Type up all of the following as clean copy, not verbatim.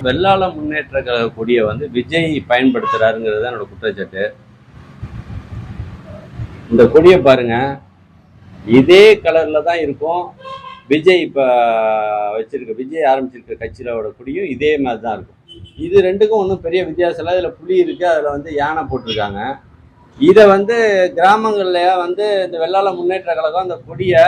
வெள்ளாள முன்னேற்ற கழக கொடியை வந்து விஜய் பயன்படுத்துறாருங்கிறது தான் என்னோட குற்றச்சாட்டு. இந்த கொடியை பாருங்க, இதே கலர்ல தான் இருக்கும். விஜய் இப்ப விஜய் ஆரம்பிச்சிருக்க கட்சியோட கொடியும் இதே மாதிரி தான் இருக்கும். இது ரெண்டுக்கும் ஒன்றும் பெரிய வித்தியாசம் இல்லை. இதுல புலி இருக்கு, அதுல வந்து யானை போட்டிருக்காங்க. இதை வந்து கிராமங்கள்ல வந்து இந்த வெள்ளாள முன்னேற்ற கழகம் அந்த கொடியை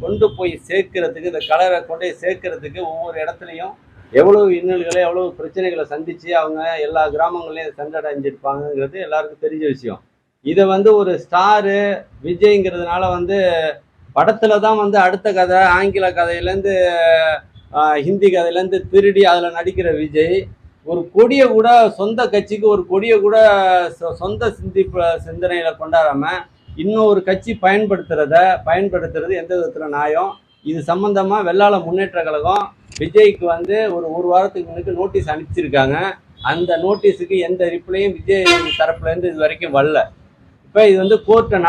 கொண்டு போய் சேர்க்கறதுக்கு, இந்த கலரை கொண்டு போய் சேர்க்கறதுக்கு ஒவ்வொரு இடத்துலையும் எவ்வளவு இன்னல்களை எவ்வளவு பிரச்சனைகளை சந்திச்சு அவங்க எல்லா கிராமங்களையும் சென்றடைஞ்சிருப்பாங்கிறது எல்லாருக்கும் தெரிஞ்ச விஷயம். இதை வந்து ஒரு ஸ்டாரு விஜய்ங்கிறதுனால வந்து படத்துல தான் வந்து அடுத்த கதை ஆங்கில கதையிலேருந்து ஹிந்தி கதையிலேருந்து திருடி அதில் நடிக்கிற விஜய் ஒரு கொடியை கூட சொந்த கட்சிக்கு ஒரு கொடியை கூட சொந்த சிந்தனையில கொண்டாடாம இன்னொரு கட்சி பயன்படுத்துறது எந்த விதத்துல நியாயம்? இது சம்பந்தமா வெள்ளாள முன்னேற்ற கழகம் விஜய்க்கு வந்து ஒரு வாரத்துக்கு முன்னுக்கு நோட்டீஸ் அனுப்பிச்சிருக்காங்க. அந்த நோட்டீஸுக்கு எந்த ரிப்ளையும் விஜய் தரப்புல இருந்து இது வரைக்கும் வரல. இப்ப இது வந்து கோர்ட்டை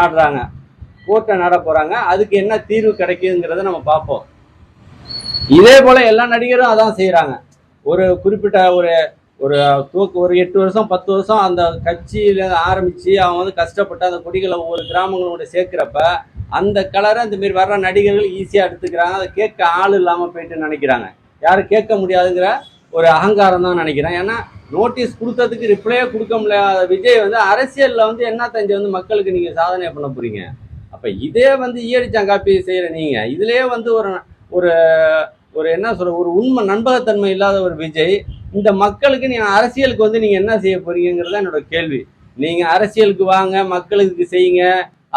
நாட போறாங்க. அதுக்கு என்ன தீர்வு கிடைக்குங்கிறத நம்ம பார்ப்போம். இதே போல எல்லா நடிகரும் அதான் செய்யறாங்க. ஒரு குறிப்பிட்ட ஒரு 8 வருஷம் 10 வருஷம் அந்த கட்சியில ஆரம்பிச்சு அவங்க வந்து கஷ்டப்பட்டு அந்த கொடிகளை ஒவ்வொரு கிராமங்களோட சேர்க்கிறப்ப அந்த கலரை இந்த மாதிரி வர்ற நடிகர்கள் ஈஸியா எடுத்துக்கிறாங்க. அதை கேட்க ஆள் இல்லாம போயிட்டு நினைக்கிறாங்க. யாரும் கேட்க முடியாதுங்கிற ஒரு அகங்காரம் தான் நினைக்கிறேன். ஏன்னா நோட்டீஸ் கொடுத்ததுக்கு ரிப்ளையே கொடுக்க முடியாத விஜய் வந்து அரசியல்ல வந்து என்ன செஞ்சு வந்து மக்களுக்கு நீங்க சாதனை பண்ண போறீங்க? அப்ப இதே வந்து ஈயடிச்சாங்காப்பி செய்யற நீங்க இதுலயே வந்து ஒரு ஒரு என்ன சொல்ற ஒரு உண்மை நண்பகத்தன்மை இல்லாத ஒரு விஜய் இந்த மக்களுக்கு நீங்க அரசியலுக்கு வந்து நீங்க என்ன செய்ய போறீங்கிறத என்னோட கேள்வி. நீங்க அரசியலுக்கு வாங்க, மக்களுக்கு செய்யுங்க,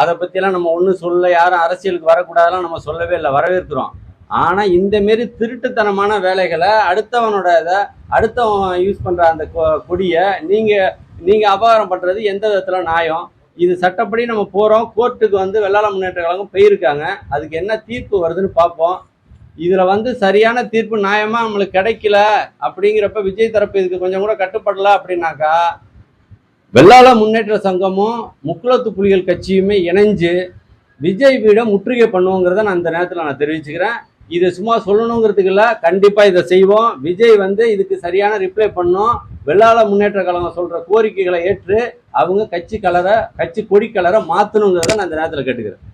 அதை பத்தியெல்லாம் நம்ம ஒன்றும் சொல்ல, யாரும் அரசியலுக்கு வரக்கூடாதெல்லாம் நம்ம சொல்லவே இல்லை, வரவேற்கிறோம். ஆனா இந்த மாரி திருட்டுத்தனமான வேலைகளை அடுத்தவன் யூஸ் பண்ற அந்த கொடியை நீங்க அபகாரம் பண்றது எந்த விதத்துல நியாயம்? இது சட்டப்படி நம்ம போறோம். கோர்ட்டுக்கு வந்து வெள்ளாள முன்னேற்ற கழகம் போயிருக்காங்க. அதுக்கு என்ன தீர்ப்பு வருதுன்னு பார்ப்போம். இதுல வந்து சரியான தீர்ப்பு நியாயமா நம்மளுக்கு கிடைக்கல அப்படிங்கிறப்ப விஜய் தரப்பு இதுக்கு கொஞ்சம் கூட கட்டுப்படல அப்படின்னாக்கா வெள்ளாள முன்னேற்ற சங்கமும் முக்குளத்து புலிகள் கட்சியுமே இணைஞ்சு விஜய் வீடை முற்றுகை பண்ணுவோங்கிறத நான் இந்த நேரத்தில் நான் தெரிவிச்சுக்கிறேன். இதை சும்மா சொல்லணுங்கிறதுக்கு இல்லை, கண்டிப்பா இதை செய்வோம். விஜய் வந்து இதுக்கு சரியான ரிப்ளை பண்ணும். வெள்ளாள முன்னேற்ற கழகம் சொல்ற கோரிக்கைகளை ஏற்று அவங்க கட்சி கொடி கலரை மாத்தணுங்கிறத நான் இந்த நேரத்தில் கேட்டுக்கிறேன்.